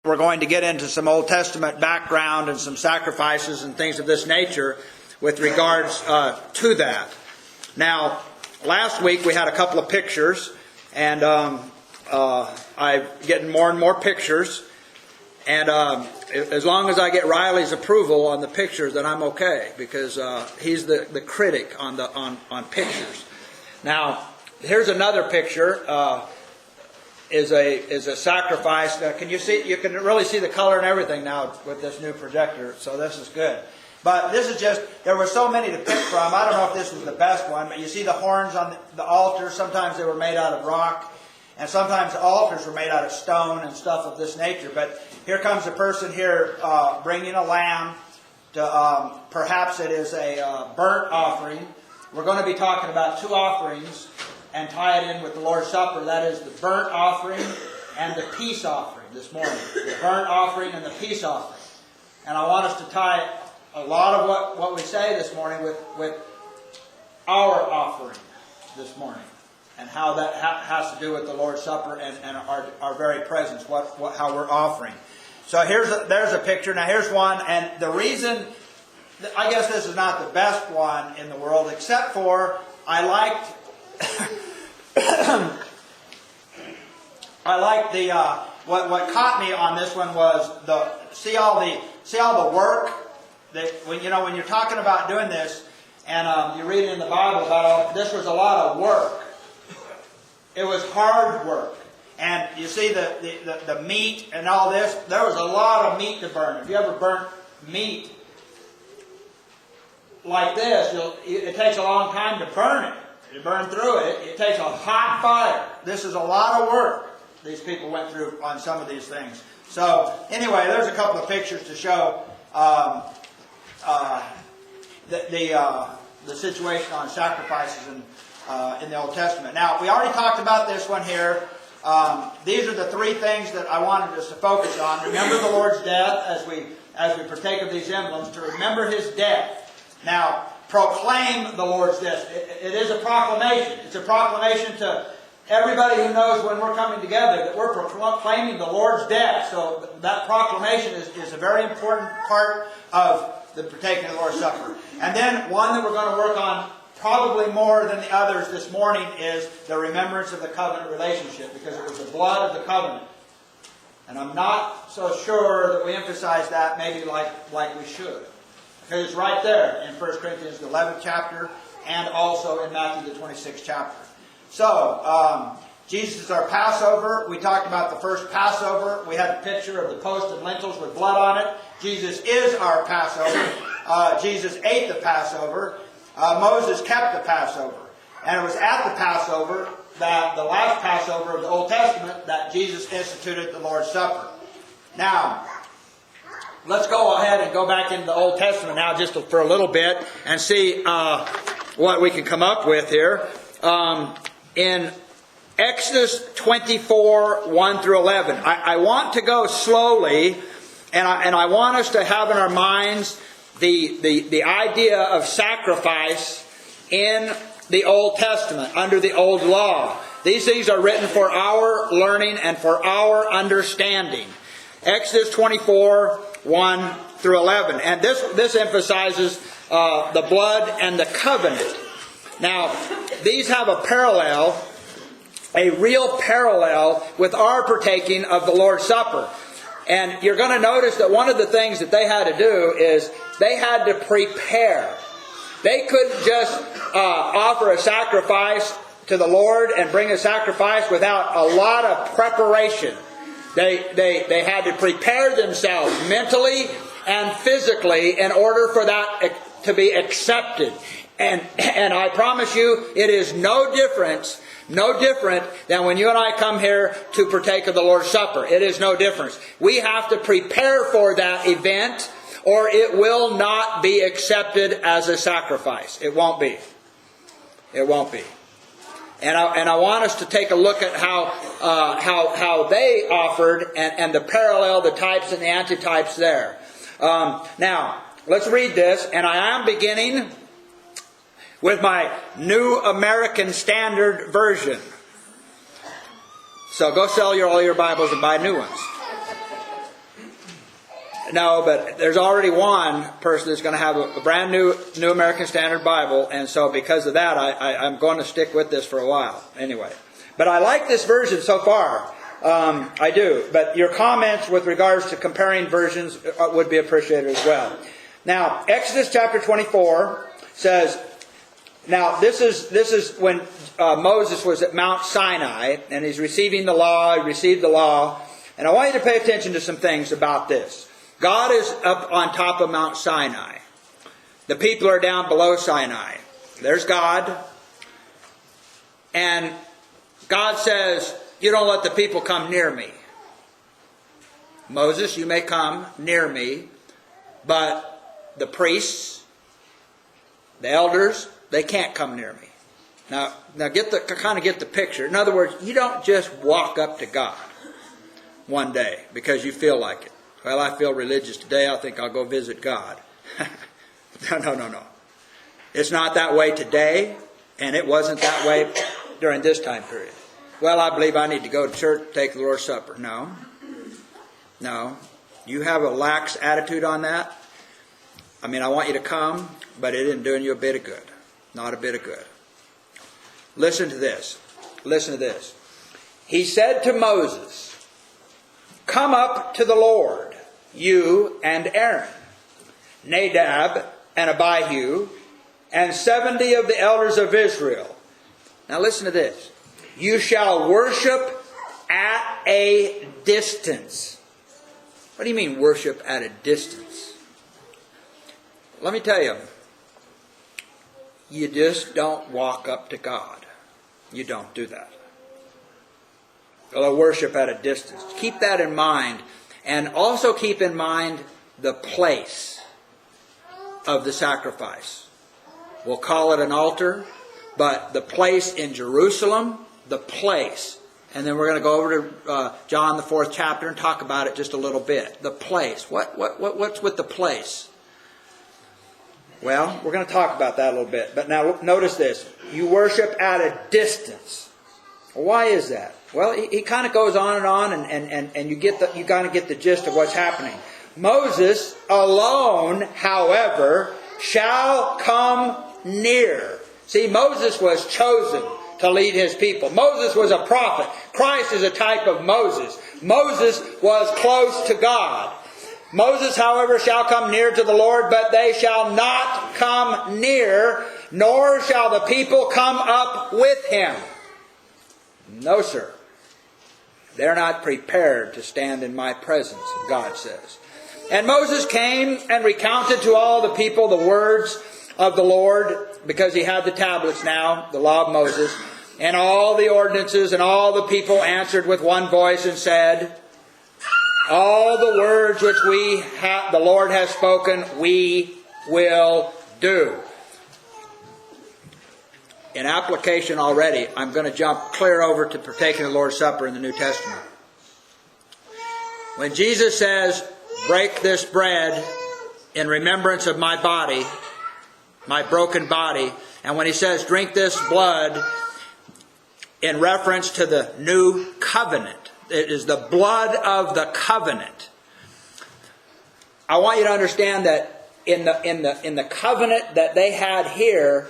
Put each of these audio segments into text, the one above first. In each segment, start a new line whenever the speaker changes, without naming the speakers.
We're going to get into some Old Testament background and some sacrifices and things of this nature with regards to that. Now, last week we had a couple of pictures, and I'm getting more and more pictures. And as long as I get Riley's approval on the pictures, then I'm okay, because he's the critic on pictures. Now, here's another picture. Is a sacrifice. Can you see? You can really see the color and everything now with this new projector. So this is good. But this is just, there were so many to pick from. I don't know if this was the best one, but you see the horns on the altar. Sometimes they were made out of rock, and sometimes the altars were made out of stone and stuff of this nature. But here comes a person here bringing a lamb. Perhaps it is a burnt offering. We're going to be talking about two offerings and tie it in with the Lord's Supper. That is the burnt offering and the peace offering this morning. The burnt offering and the peace offering. And I want us to tie a lot of what we say this morning with our offering this morning, and how that has to do with the Lord's Supper and our very presence, how we're offering. So there's a picture. Now here's one, and the reason, I guess this is not the best one in the world, except for I liked the what caught me on this one was see all the work that when you're talking about doing this, and you read in the Bible about this was a lot of work. It was hard work, and you see the meat and all this. There was a lot of meat to burn. If you ever burnt meat like this, it takes a long time to burn it. To burn through it, it takes a hot fire. This is a lot of work these people went through on some of these things. So anyway, there's a couple of pictures to show the situation on sacrifices in the Old Testament. Now, we already talked about this one here. These are the three things that I wanted us to focus on. Remember the Lord's death as we partake of these emblems, to remember His death. Now, proclaim the Lord's death. It is a proclamation. It's a proclamation to everybody who knows when we're coming together that we're proclaiming the Lord's death. So that proclamation is a very important part of the partaking of the Lord's Supper. And then one that we're going to work on probably more than the others this morning is the remembrance of the covenant relationship, because it was the blood of the covenant. And I'm not so sure that we emphasize that maybe like we should. Because it's right there in 1 Corinthians the 11th chapter, and also in Matthew the 26th chapter. So, Jesus is our Passover. We talked about the first Passover. We had a picture of the post and lintels with blood on it. Jesus is our Passover. Jesus ate the Passover. Moses kept the Passover. And it was at the Passover, that the last Passover of the Old Testament, that Jesus instituted the Lord's Supper. Now, let's go ahead and go back into the Old Testament now just for a little bit and see what we can come up with here. In Exodus 24, 1 through 11, I want to go slowly, and I want us to have in our minds the idea of sacrifice in the Old Testament, under the Old Law. These things are written for our learning and for our understanding. Exodus 24, 1 through 11. And this emphasizes the blood and the covenant. Now, these have a parallel, a real parallel with our partaking of the Lord's Supper. And you're going to notice that one of the things that they had to do is they had to prepare. They couldn't just offer a sacrifice to the Lord and bring a sacrifice without a lot of preparation. They had to prepare themselves mentally and physically in order for that to be accepted. And I promise you, it is no different than when you and I come here to partake of the Lord's Supper. It is no difference. We have to prepare for that event, or it will not be accepted as a sacrifice. It won't be. It won't be. And I want us to take a look at how they offered and the parallel, the types and the antitypes there. Now, let's read this, and I am beginning with my New American Standard Version. So go sell all your Bibles and buy new ones. No, but there's already one person that's going to have a brand new New American Standard Bible, and so because of that, I'm going to stick with this for a while. Anyway, but I like this version so far. I do. But your comments with regards to comparing versions would be appreciated as well. Now, Exodus chapter 24 says, now this is when Moses was at Mount Sinai, and he's receiving the law. He received the law. And I want you to pay attention to some things about this. God is up on top of Mount Sinai. The people are down below Sinai. There's God. And God says, you don't let the people come near me. Moses, you may come near me, but the priests, the elders, they can't come near me. Now get the picture. In other words, you don't just walk up to God one day because you feel like it. Well, I feel religious today. I think I'll go visit God. No. It's not that way today, and it wasn't that way during this time period. Well, I believe I need to go to church, take the Lord's Supper. No. You have a lax attitude on that. I mean, I want you to come, but it isn't doing you a bit of good. Not a bit of good. Listen to this. He said to Moses, come up to the Lord, you and Aaron, Nadab and Abihu, and 70 of the elders of Israel. Now listen to this. You shall worship at a distance. What do you mean worship at a distance? Let me tell you, you just don't walk up to God. You don't do that. Well, worship at a distance. Keep that in mind. And also keep in mind the place of the sacrifice. We'll call it an altar, but the place in Jerusalem, the place. And then we're going to go over to John the 4th chapter and talk about it just a little bit. The place. What's with the place? Well, we're going to talk about that a little bit. But now notice this. You worship at a distance. Why is that? Well, he kind of goes on and you kind of get the gist of what's happening. Moses alone, however, shall come near. See, Moses was chosen to lead his people. Moses was a prophet. Christ is a type of Moses. Moses was close to God. Moses, however, shall come near to the Lord, but they shall not come near, nor shall the people come up with him. No, sir. They're not prepared to stand in my presence, God says. And Moses came and recounted to all the people the words of the Lord, because he had the tablets now, the law of Moses, and all the ordinances, and all the people answered with one voice and said, all the words which the Lord has spoken, we will do. In application already, I'm going to jump clear over to partaking of the Lord's Supper in the New Testament. When Jesus says, break this bread in remembrance of my body, my broken body, and when he says, drink this blood in reference to the new covenant, it is the blood of the covenant. I want you to understand that in the covenant that they had here,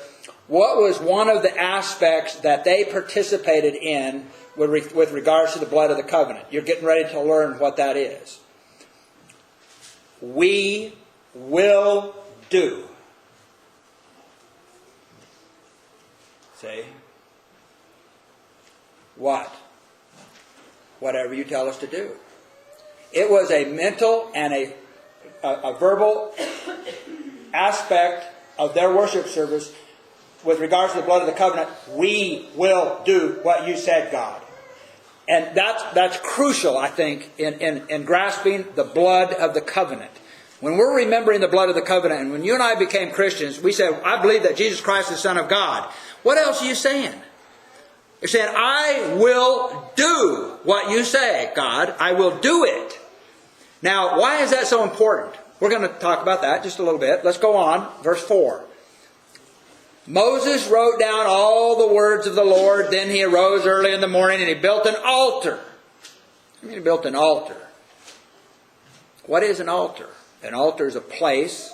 what was one of the aspects that they participated in with regards to the blood of the covenant? You're getting ready to learn what that is. We will do. See? What? Whatever you tell us to do. It was a mental and a verbal aspect of their worship service with regards to the blood of the covenant. We will do what you said, God. And that's crucial, I think, in grasping the blood of the covenant. When we're remembering the blood of the covenant, and when you and I became Christians, we said, I believe that Jesus Christ is the Son of God. What else are you saying? You're saying, I will do what you say, God. I will do it. Now, why is that so important? We're going to talk about that just a little bit. Let's go on. Verse 4. Moses wrote down all the words of the Lord. Then he arose early in the morning and he built an altar. I mean, he built an altar.
What is an altar? An altar is a place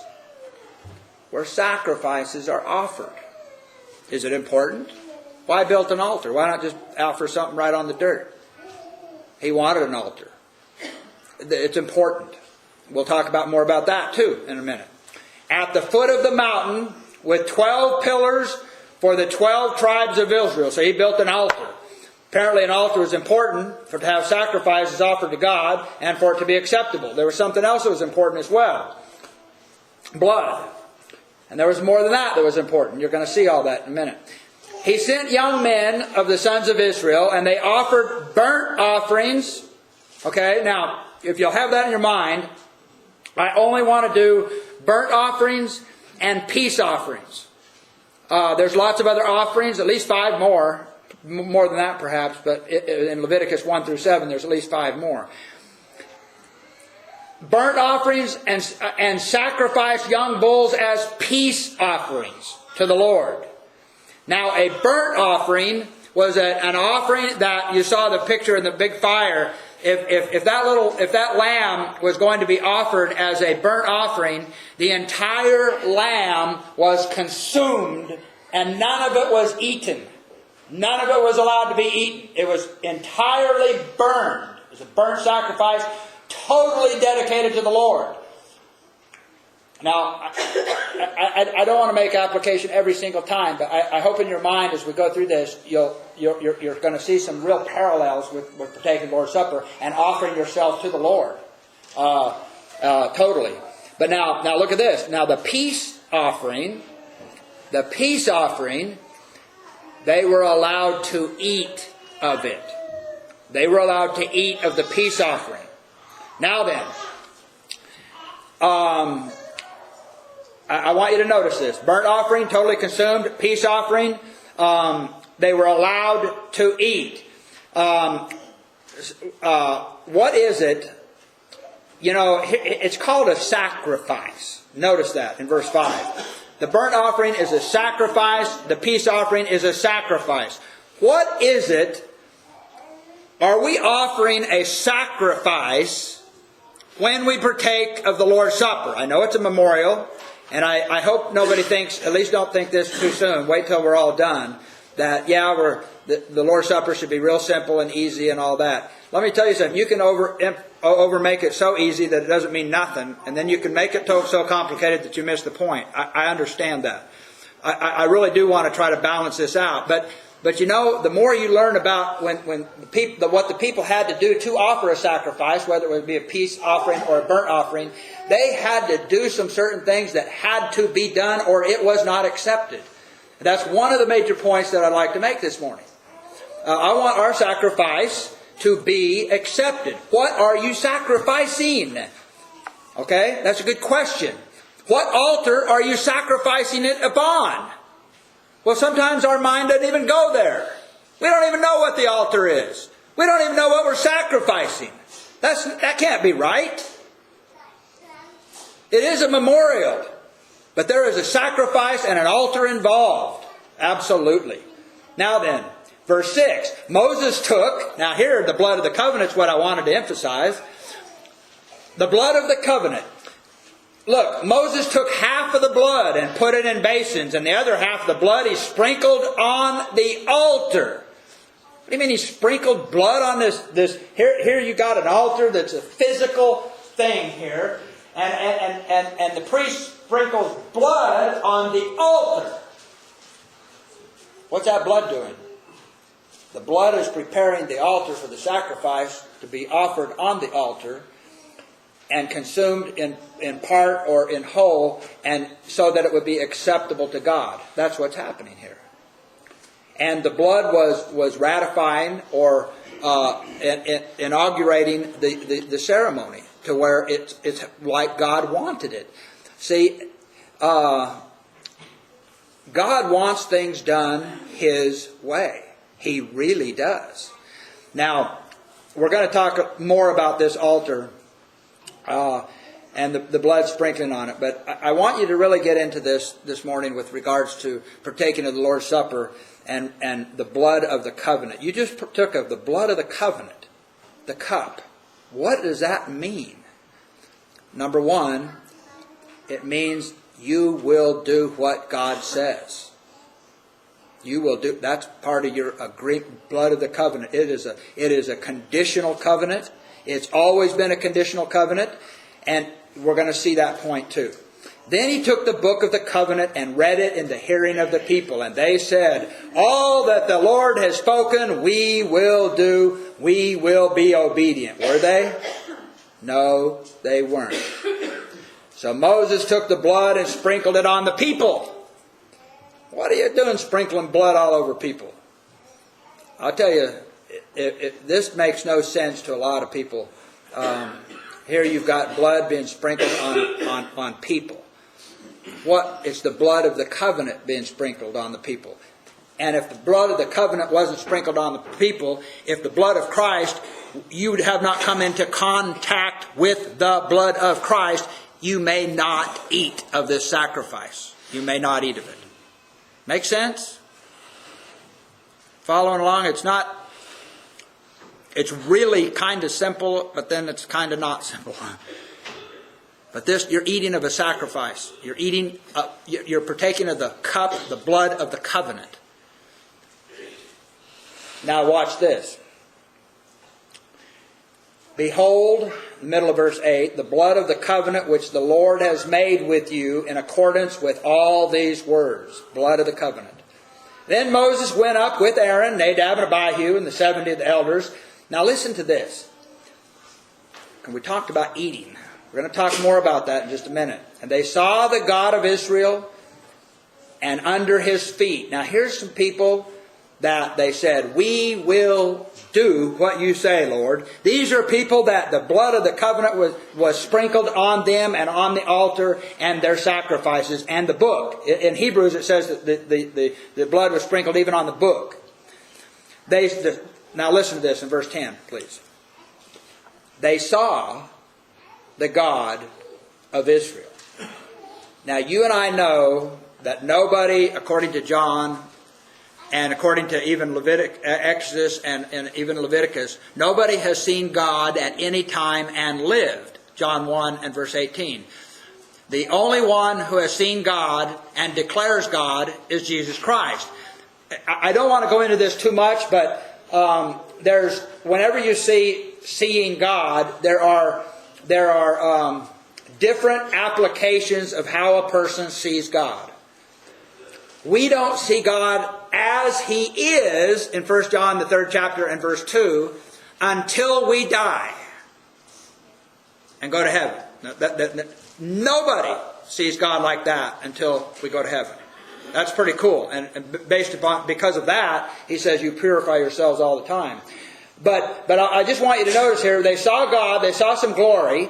where sacrifices are offered. Is it important? Why build an altar? Why not just offer something right on the dirt? He wanted an altar. It's important. We'll talk about more about that too in a minute. At the foot of the mountain with 12 pillars for the 12 tribes of Israel. So he built an altar. Apparently an altar was important to have sacrifices offered to God and for it to be acceptable. There was something else that was important as well. Blood. And there was more than that was important. You're going to see all that in a minute. He sent young men of the sons of Israel, and they offered burnt offerings. Okay, now, if you'll have that in your mind, I only want to do burnt offerings and peace offerings. There's lots of other offerings, at least 5 more than that perhaps, but in Leviticus 1 through 7, there's at least 5 more. Burnt offerings and sacrifice young bulls as peace offerings to the Lord. Now, a burnt offering was an offering that you saw the picture in the big fire. If that lamb was going to be offered as a burnt offering, the entire lamb was consumed and none of it was eaten. None of it was allowed to be eaten. It was entirely burned. It was a burnt sacrifice, totally dedicated to the Lord. Now, I don't want to make application every single time, but I hope in your mind as we go through this, you're going to see some real parallels with partaking the Lord's Supper and offering yourself to the Lord. Totally. But now look at this. Now the peace offering, they were allowed to eat of it. They were allowed to eat of the peace offering. Now then, I want you to notice this. Burnt offering, totally consumed. Peace offering, they were allowed to eat. What is it? You know, it's called a sacrifice. Notice that in verse 5. The burnt offering is a sacrifice. The peace offering is a sacrifice. What is it? Are we offering a sacrifice when we partake of the Lord's Supper? I know it's a memorial. And I hope nobody thinks, at least don't think this too soon, wait till we're all done, that, the Lord's Supper should be real simple and easy and all that. Let me tell you something. You can over make it so easy that it doesn't mean nothing, and then you can make it so complicated that you miss the point. I understand that. I really do want to try to balance this out. But the more you learn about what the people had to do to offer a sacrifice, whether it would be a peace offering or a burnt offering, they had to do some certain things that had to be done or it was not accepted. That's one of the major points that I'd like to make this morning. I want our sacrifice to be accepted. What are you sacrificing? Okay, that's a good question. What altar are you sacrificing it upon? Well, sometimes our mind doesn't even go there. We don't even know what the altar is. We don't even know what we're sacrificing. That can't be right. It is a memorial. But there is a sacrifice and an altar involved. Absolutely. Now then, verse 6. Moses took, now here the blood of the covenant is what I wanted to emphasize. The blood of the covenant. Look, Moses took half of the blood and put it in basins, and the other half of the blood he sprinkled on the altar. What do you mean he sprinkled blood on this? Here you got an altar that's a physical thing here, and the priest sprinkles blood on the altar. What's that blood doing? The blood is preparing the altar for the sacrifice to be offered on the altar and consumed in part or in whole, and so that it would be acceptable to God. That's what's happening here. And the blood was ratifying or inaugurating the ceremony to where it's like God wanted it. See, God wants things done His way. He really does. Now, we're going to talk more about this altar and the blood sprinkling on it. But I want you to really get into this morning with regards to partaking of the Lord's Supper and the blood of the covenant. You just partook of the blood of the covenant, the cup. What does that mean? Number one, it means you will do what God says. You will do. That's part of your blood of the covenant. It is a conditional covenant. It's always been a conditional covenant, and we're going to see that point too. Then he took the book of the covenant and read it in the hearing of the people, and they said, "All that the Lord has spoken, we will do. We will be obedient." Were they? No, they weren't. So Moses took the blood and sprinkled it on the people. What are you doing sprinkling blood all over people? I'll tell you, this makes no sense to a lot of people. Here you've got blood being sprinkled on people. It's the blood of the covenant being sprinkled on the people. And if the blood of the covenant wasn't sprinkled on the people, if the blood of Christ, you would have not come into contact with the blood of Christ, you may not eat of this sacrifice. You may not eat of it. Make sense? Following along, it's really kind of simple, but then it's kind of not simple. But this, you're eating of a sacrifice. You're partaking of the cup, the blood of the covenant. Now watch this. Behold, the middle of verse 8, the blood of the covenant which the Lord has made with you in accordance with all these words. Blood of the covenant. Then Moses went up with Aaron, Nadab, and Abihu, and the 70 of the elders. Now listen to this. And we talked about eating. We're going to talk more about that in just a minute. And they saw the God of Israel and under his feet. Now here's some people that they said, "We will do what you say, Lord." These are people that the blood of the covenant was sprinkled on them and on the altar and their sacrifices and the book. In Hebrews it says that the blood was sprinkled even on the book. Now listen to this in verse 10, please. They saw the God of Israel. Now you and I know that nobody, according to John, and according to even Exodus and even Leviticus, nobody has seen God at any time and lived. John 1 and verse 18. The only one who has seen God and declares God is Jesus Christ. I don't want to go into this too much, but whenever you see seeing God, there are different applications of how a person sees God. We don't see God as He is in 1 John the 3rd chapter and verse 2 until we die and go to heaven. Nobody sees God like that until we go to heaven. That's pretty cool. And because of that, He says you purify yourselves all the time. But I just want you to notice here, they saw God, they saw some glory.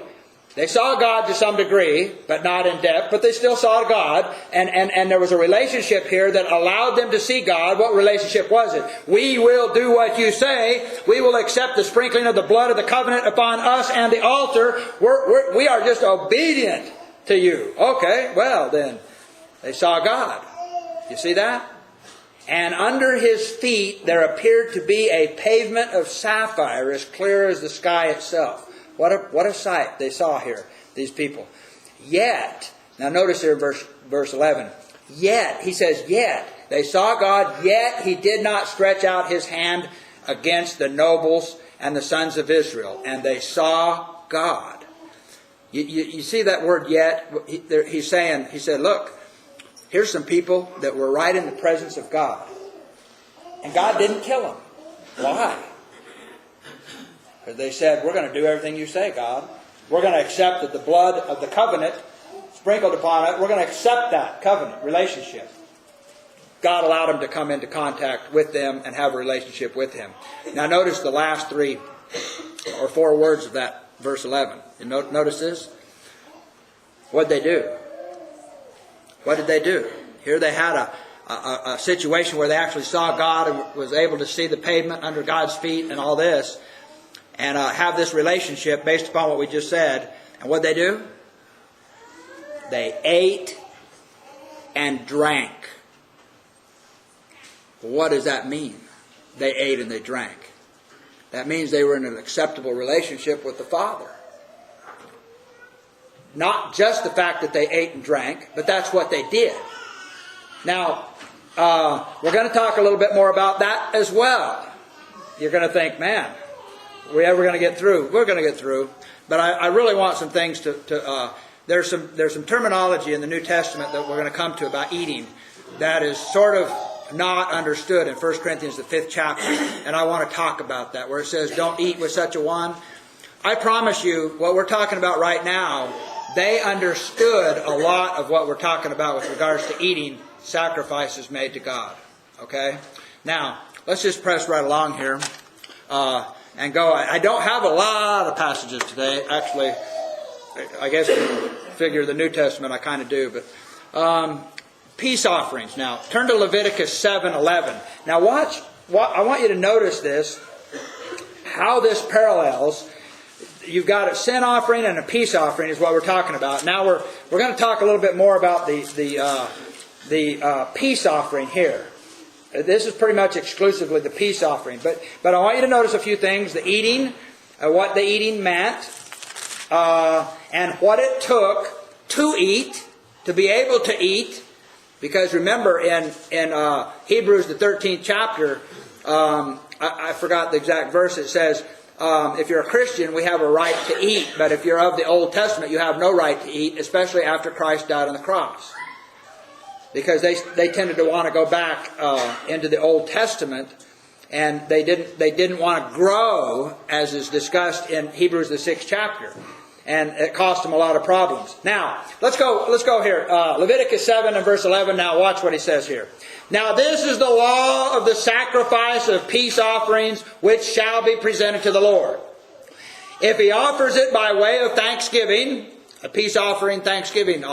They saw God to some degree, but not in depth, but they still saw God, and there was a relationship here that allowed them to see God. What relationship was it? We will do what you say. We will accept the sprinkling of the blood of the covenant upon us and the altar. We are just obedient to you. Okay, well then, they saw God. You see that? And under His feet there appeared to be a pavement of sapphire as clear as the sky itself. What a sight they saw here, these people. Yet, now notice here verse 11. Yet, he says, yet, they saw God, yet He did not stretch out His hand against the nobles and the sons of Israel. And they saw God. You see that word yet? He said, look, here's some people that were right in the presence of God. And God didn't kill them. Why? Because they said, we're going to do everything you say, God. We're going to accept that the blood of the covenant sprinkled upon it. We're going to accept that covenant relationship. God allowed them to come into contact with them and have a relationship with Him. Now notice the last 3 or 4 words of that verse 11. You notice this? What did they do? What did they do? Here they had a situation where they actually saw God and was able to see the pavement under God's feet and all this. And have this relationship based upon what we just said. And what did they do? They ate and drank. What does that mean? They ate and they drank. That means they were in an acceptable relationship with the Father. not just the fact that they ate and drank, but that's what they did. Now, we're going to talk a little bit more about that as well. You're going to think, man, are we ever going to get through? We're going to get through. But I really want some things there's some terminology in the New Testament that we're going to come to about eating that is sort of not understood in 1 Corinthians, the 5th chapter. And I want to talk about that, where it says, don't eat with such a one. I promise you, what we're talking about right now, they understood a lot of what we're talking about with regards to eating sacrifices made to God. Okay? Now, let's just press right along here and go. I don't have a lot of passages today. Actually, I guess you figure the New Testament I kind of do. But peace offerings. Now, turn to Leviticus 7:11. Now watch. I want you to notice this, how this parallels. You've got a sin offering and a peace offering is what we're talking about. Now we're going to talk a little bit more about the peace offering here. This is pretty much exclusively the peace offering. But I want you to notice a few things. The eating, what the eating meant, and what it took to eat, to be able to eat. Because remember, in Hebrews, the 13th chapter, I forgot the exact verse, it says, if you're a Christian, we have a right to eat. But if you're of the Old Testament, you have no right to eat, especially after Christ died on the cross. Because they tended to want to go back into the Old Testament, and they didn't want to grow, as is discussed in Hebrews, the 6th chapter. And it cost them a lot of problems. Now, let's go here. Leviticus 7 and verse 11. Now watch what he says here. Now this is the law of the sacrifice of peace offerings, which shall be presented to the Lord. If he offers it by way of thanksgiving, a peace offering, thanksgiving,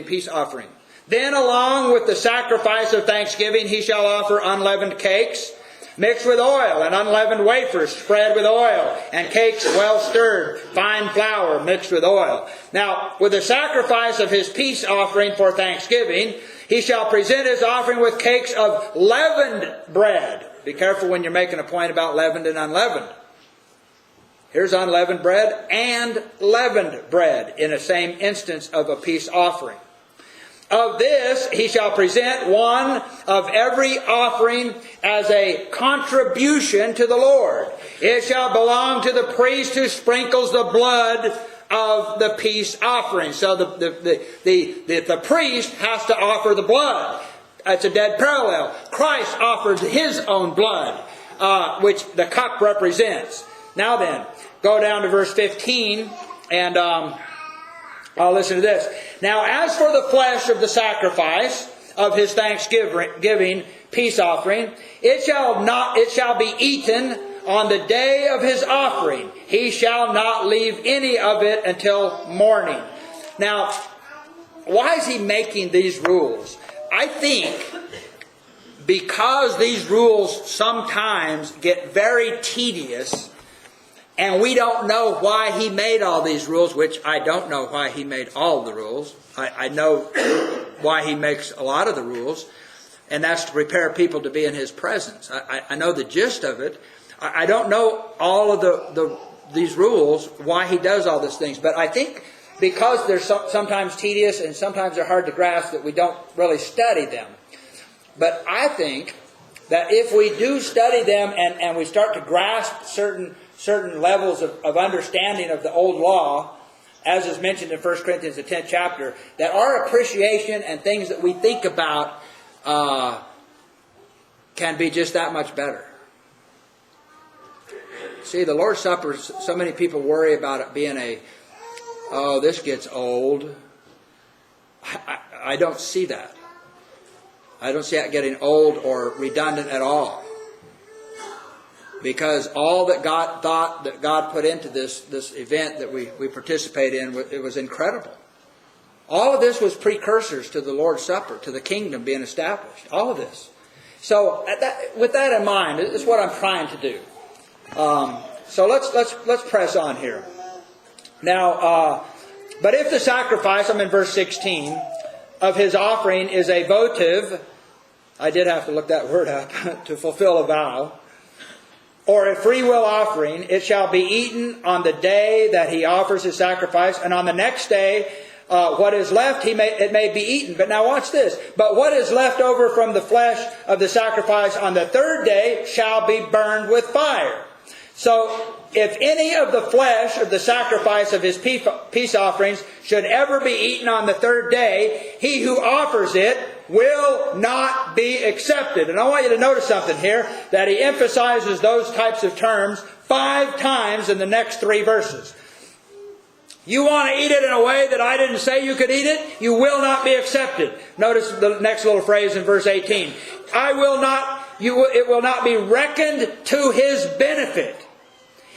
peace offering. Then along with the sacrifice of thanksgiving, he shall offer unleavened cakes, mixed with oil, and unleavened wafers spread with oil, and cakes well stirred, fine flour mixed with oil. Now, with the sacrifice of his peace offering for thanksgiving, he shall present his offering with cakes of leavened bread. Be careful when you're making a point about leavened and unleavened. Here's unleavened bread and leavened bread in the same instance of a peace offering. Of this he shall present one of every offering as a contribution to the Lord. It shall belong to the priest who sprinkles the blood of the peace offering. So the priest has to offer the blood. It's a dead parallel. Christ offered his own blood, which the cup represents. Now then, go down to verse 15 and I'll listen to this. Now, as for the flesh of the sacrifice of his thanksgiving peace offering, it shall be eaten on the day of his offering. He shall not leave any of it until morning. Now, why is he making these rules? I think because these rules sometimes get very tedious, and we don't know why he made all these rules, which I don't know why he made all the rules. I know why he makes a lot of the rules, and that's to prepare people to be in his presence. I know the gist of it. I don't know all of these rules, why he does all these things. But I think because they're sometimes tedious and sometimes they're hard to grasp, that we don't really study them. But I think that if we do study them and we start to grasp certain levels of understanding of the old law, as is mentioned in 1 Corinthians, the 10th chapter, that our appreciation and things that we think about can be just that much better. See, the Lord's Supper, so many people worry about it being this gets old. I don't see that. I don't see that getting old or redundant at all. Because all that God thought, that God put into this event that we participate in, it was incredible. All of this was precursors to the Lord's Supper, to the kingdom being established. All of this. So with that in mind, this is what I'm trying to do. So let's press on here. Now, but if the sacrifice, I'm in verse 16, of his offering is a votive, I did have to look that word up, to fulfill a vow. or a free will offering, it shall be eaten on the day that he offers his sacrifice, and on the next day what is left, it may be eaten. But now watch this. But what is left over from the flesh of the sacrifice on the third day shall be burned with fire. So, if any of the flesh of the sacrifice of his peace offerings should ever be eaten on the third day, he who offers it will not be accepted. And I want you to notice something here, that he emphasizes those types of terms 5 times in the next 3 verses. You want to eat it in a way that I didn't say you could eat it? You will not be accepted. Notice the next little phrase in verse 18. It will not be reckoned to his benefit.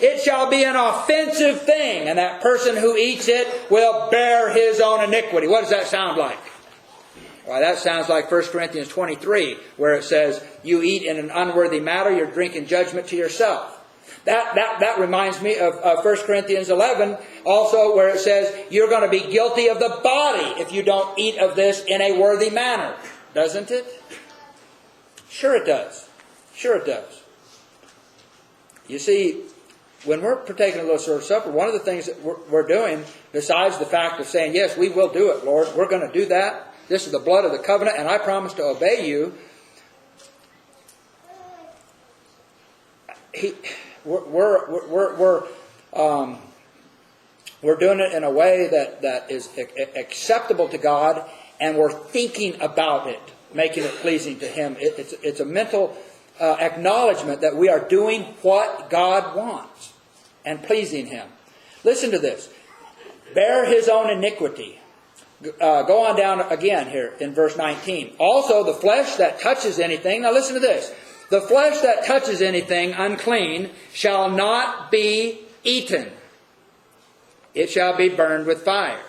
It shall be an offensive thing, and that person who eats it will bear his own iniquity. What does that sound like? Why, that sounds like 1 Corinthians 23, where it says, you eat in an unworthy manner, you're drinking judgment to yourself. That reminds me of 1 Corinthians 11, also, where it says, you're going to be guilty of the body if you don't eat of this in a worthy manner. Doesn't it? Sure it does. Sure it does. You see, when we're partaking of the Lord's Supper, one of the things that we're doing, besides the fact of saying, yes, we will do it, Lord, we're going to do that. This is the blood of the covenant, and I promise to obey you. We're doing it in a way that is acceptable to God, and we're thinking about it, making it pleasing to Him. It's a mental acknowledgement that we are doing what God wants and pleasing Him. Listen to this. Bear his own iniquity. Go on down again here in verse 19. Also the flesh that touches anything. Now listen to this. The flesh that touches anything unclean shall not be eaten. It shall be burned with fire.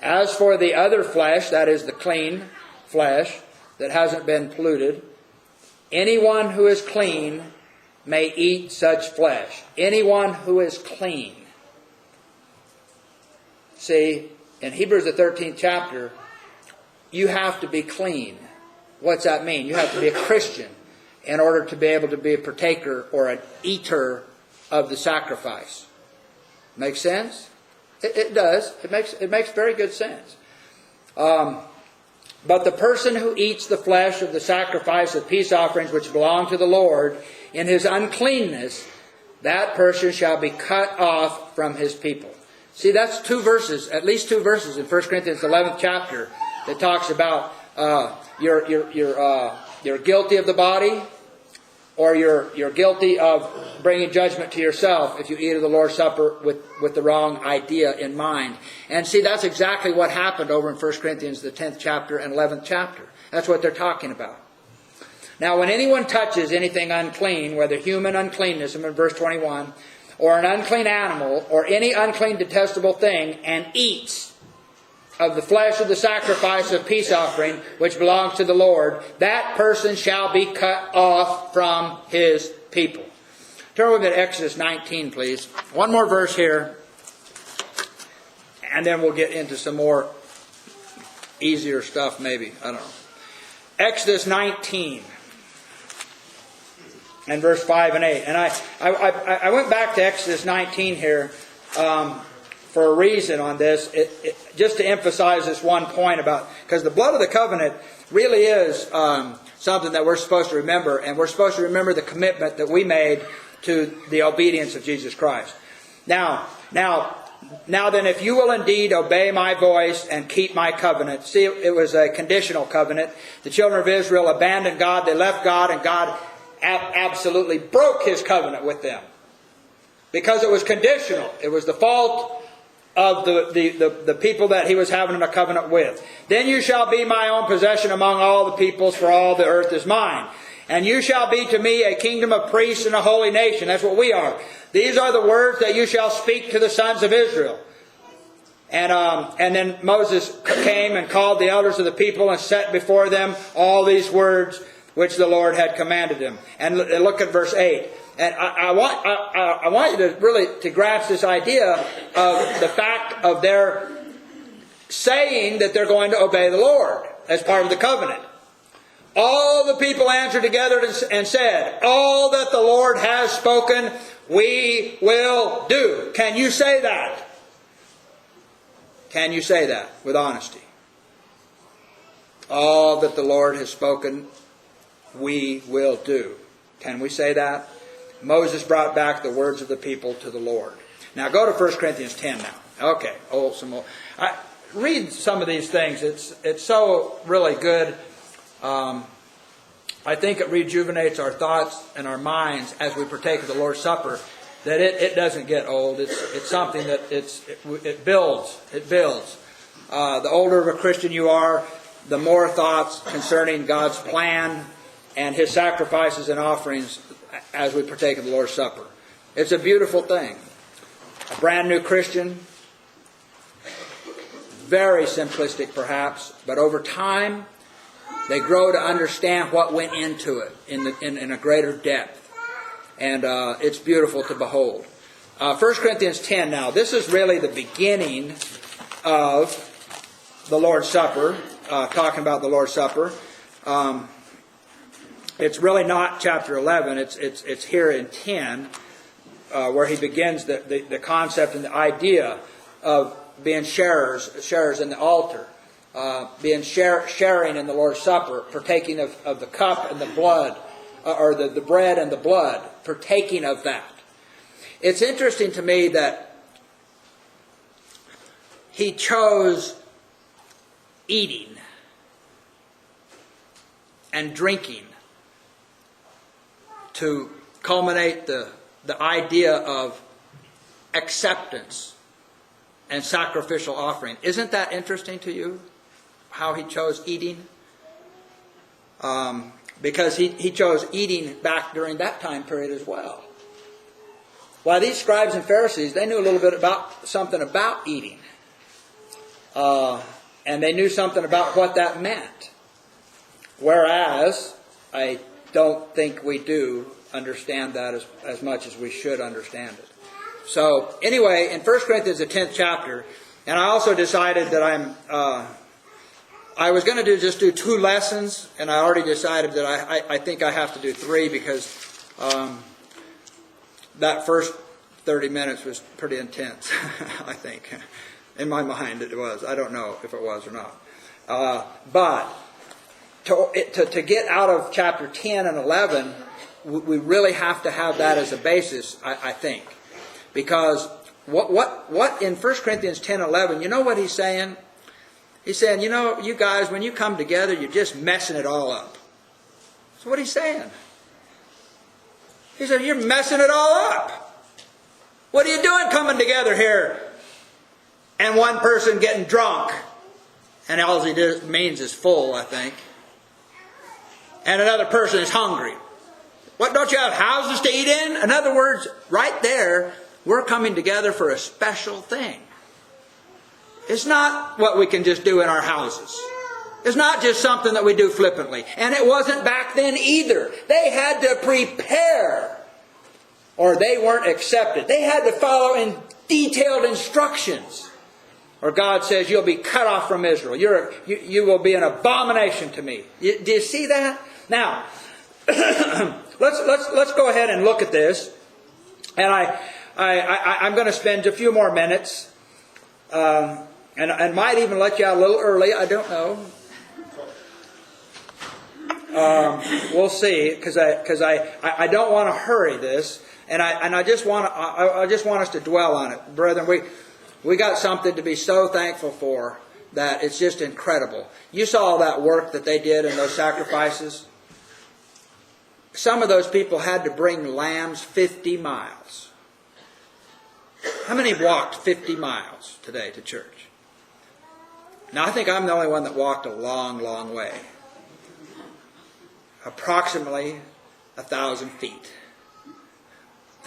As for the other flesh, that is the clean flesh that hasn't been polluted, anyone who is clean may eat such flesh. Anyone who is clean. See, in Hebrews the 13th chapter, you have to be clean. What's that mean? You have to be a Christian in order to be able to be a partaker or an eater of the sacrifice. Make sense? It does. It makes very good sense. But the person who eats the flesh of the sacrifice of peace offerings which belong to the Lord in his uncleanness, that person shall be cut off from his people. See, that's 2 verses, at least 2 verses in 1 Corinthians 11th chapter that talks about you're guilty of the body, or you're guilty of bringing judgment to yourself if you eat of the Lord's Supper with the wrong idea in mind. And see, that's exactly what happened over in 1 Corinthians, the 10th chapter and 11th chapter. That's what they're talking about. Now, when anyone touches anything unclean, whether human uncleanness, I'm in verse 21, or an unclean animal, or any unclean detestable thing, and eats of the flesh of the sacrifice of peace offering, which belongs to the Lord, that person shall be cut off from his people. Turn with me to Exodus 19, please. One more verse here, and then we'll get into some more easier stuff maybe. I don't know. Exodus 19. And verse 5 and 8. And I went back to Exodus 19 here for a reason on this. Just to emphasize this one point about, because the blood of the covenant really is something that we're supposed to remember. And we're supposed to remember the commitment that we made to the obedience of Jesus Christ. Now then, if you will indeed obey my voice and keep my covenant. See, it was a conditional covenant. The children of Israel abandoned God. They left God, and God absolutely broke His covenant with them. Because it was conditional. It was the fault of the people that He was having a covenant with. Then you shall be my own possession among all the peoples, for all the earth is mine. And you shall be to me a kingdom of priests and a holy nation. That's what we are. These are the words that you shall speak to the sons of Israel. And then Moses came and called the elders of the people and set before them all these words which the Lord had commanded him. And look at verse 8. And I want you to really to grasp this idea of the fact of their saying that they're going to obey the Lord as part of the covenant. All the people answered together and said, all that the Lord has spoken, we will do. Can you say that? Can you say that with honesty? All that the Lord has spoken, we will do. Can we say that? Moses brought back the words of the people to the Lord. Now go to 1 Corinthians 10 now. Okay, some more. Read some of these things. It's so really good. I think it rejuvenates our thoughts and our minds as we partake of the Lord's Supper. That it doesn't get old. It's something that it builds. It builds. The older of a Christian you are, the more thoughts concerning God's plan and His sacrifices and offerings as we partake of the Lord's Supper. It's a beautiful thing. A brand new Christian, very simplistic perhaps, but over time they grow to understand what went into it in a greater depth. And it's beautiful to behold. 1 Corinthians 10 now. This is really the beginning of the Lord's Supper. Talking about the Lord's Supper. It's really not chapter 11. It's here in 10 where he begins the concept and the idea of being sharers in the altar. Being sharing in the Lord's Supper. Partaking of the cup and the blood. Or the bread and the blood, partaking of that. It's interesting to me that he chose eating and drinking to culminate the idea of acceptance and sacrificial offering. Isn't that interesting to you? How he chose eating? Because he chose eating back during that time period as well. Why, these scribes and Pharisees, they knew a little bit about something about eating. And they knew something about what that meant. Whereas, I don't think we do understand that as much as we should understand it. So, anyway, in 1 Corinthians, the 10th chapter, and I also decided that I was going to just do 2 lessons, and I already decided that I think I have to do 3 because that first 30 minutes was pretty intense, I think. In my mind it was. I don't know if it was or not. But to get out of chapter 10 and 11, we really have to have that as a basis, I think. Because what in 1 Corinthians 10 and 11, you know what he's saying? He's saying, you guys, when you come together, you're just messing it all up. That's what he's saying. He said, you're messing it all up. What are you doing coming together here? And one person getting drunk. And all he means is full, I think. And another person is hungry. What, don't you have houses to eat in? In other words, right there, we're coming together for a special thing. It's not what we can just do in our houses. It's not just something that we do flippantly. And it wasn't back then either. They had to prepare or they weren't accepted. They had to follow in detailed instructions. Or God says, you'll be cut off from Israel. You will be an abomination to me. Do you see that? Now, let's go ahead and look at this. And I'm going to spend a few more minutes. And might even let you out a little early. I don't know. We'll see, because I don't want to hurry this, and I just want us to dwell on it, brethren. We got something to be so thankful for that it's just incredible. You saw all that work that they did in those sacrifices. Some of those people had to bring lambs 50 miles. How many walked 50 miles today to church? Now, I think I'm the only one that walked a long, long way. Approximately 1,000 feet.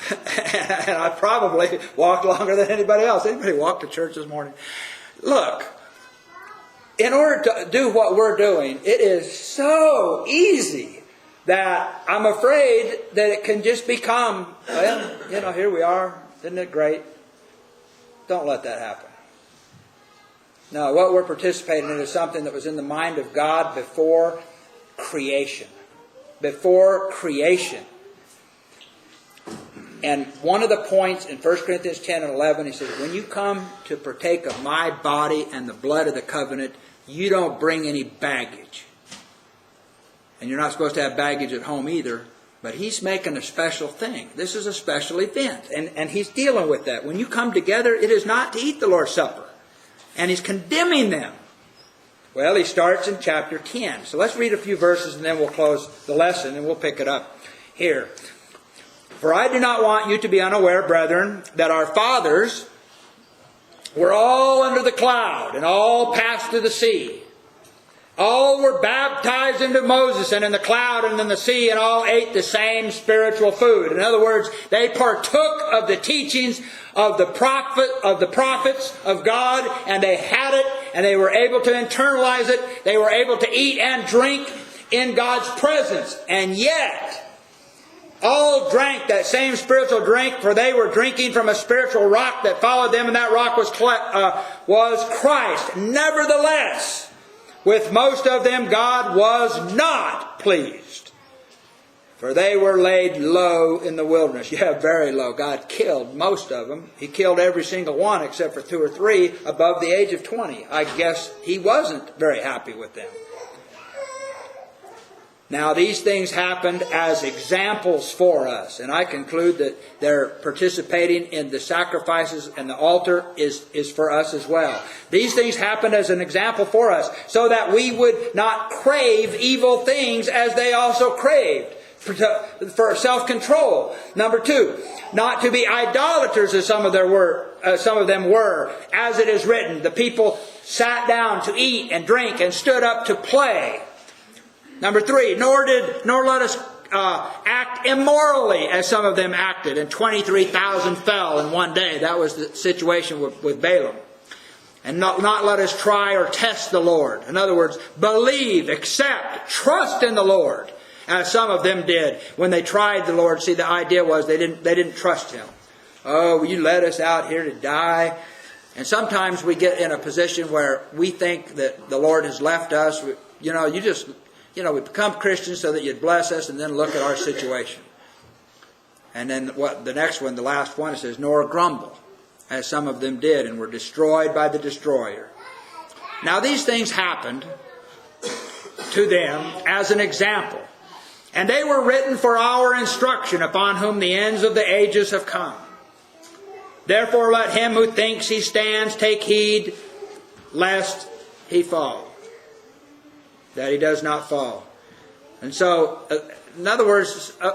And I probably walked longer than anybody else. Anybody walked to church this morning? Look, in order to do what we're doing, it is so easy that I'm afraid that it can just become, well, here we are. Isn't it great? Don't let that happen. No, what we're participating in is something that was in the mind of God before creation. Before creation. And one of the points in 1 Corinthians 10 and 11, he says, when you come to partake of my body and the blood of the covenant, you don't bring any baggage. And you're not supposed to have baggage at home either. But he's making a special thing. This is a special event. And he's dealing with that. When you come together, it is not to eat the Lord's Supper. And he's condemning them. Well, he starts in chapter 10. So let's read a few verses and then we'll close the lesson and we'll pick it up here. For I do not want you to be unaware, brethren, that our fathers were all under the cloud and all passed through the sea. All were baptized into Moses and in the cloud and in the sea, and all ate the same spiritual food. In other words, they partook of the teachings of the prophets of God, and they had it, and they were able to internalize it. They were able to eat and drink in God's presence. And yet, all drank that same spiritual drink, for they were drinking from a spiritual rock that followed them, and that rock was Christ. Nevertheless, with most of them God was not pleased, for they were laid low in the wilderness. Yeah, very low. God killed most of them. He killed every single one except for 2 or 3 above the age of 20. I guess He wasn't very happy with them. Now, these things happened as examples for us. And I conclude that their participating in the sacrifices and the altar is for us as well. These things happened as an example for us, so that we would not crave evil things as they also craved, for self-control. Number 2, not to be idolaters as some of them were. As it is written, the people sat down to eat and drink and stood up to play. Number 3, nor let us act immorally as some of them acted, and 23,000 fell in one day. That was the situation with Balaam. And not let us try or test the Lord. In other words, believe, accept, trust in the Lord, as some of them did when they tried the Lord. See, the idea was they didn't trust Him. Oh, you led us out here to die. And sometimes we get in a position where we think that the Lord has left us. We become Christians so that you'd bless us, and then look at our situation. And then the next one, the last one, it says, nor grumble, as some of them did, and were destroyed by the destroyer. Now these things happened to them as an example. And they were written for our instruction, upon whom the ends of the ages have come. Therefore let him who thinks he stands take heed, lest he fall. That he does not fall. And so, in other words,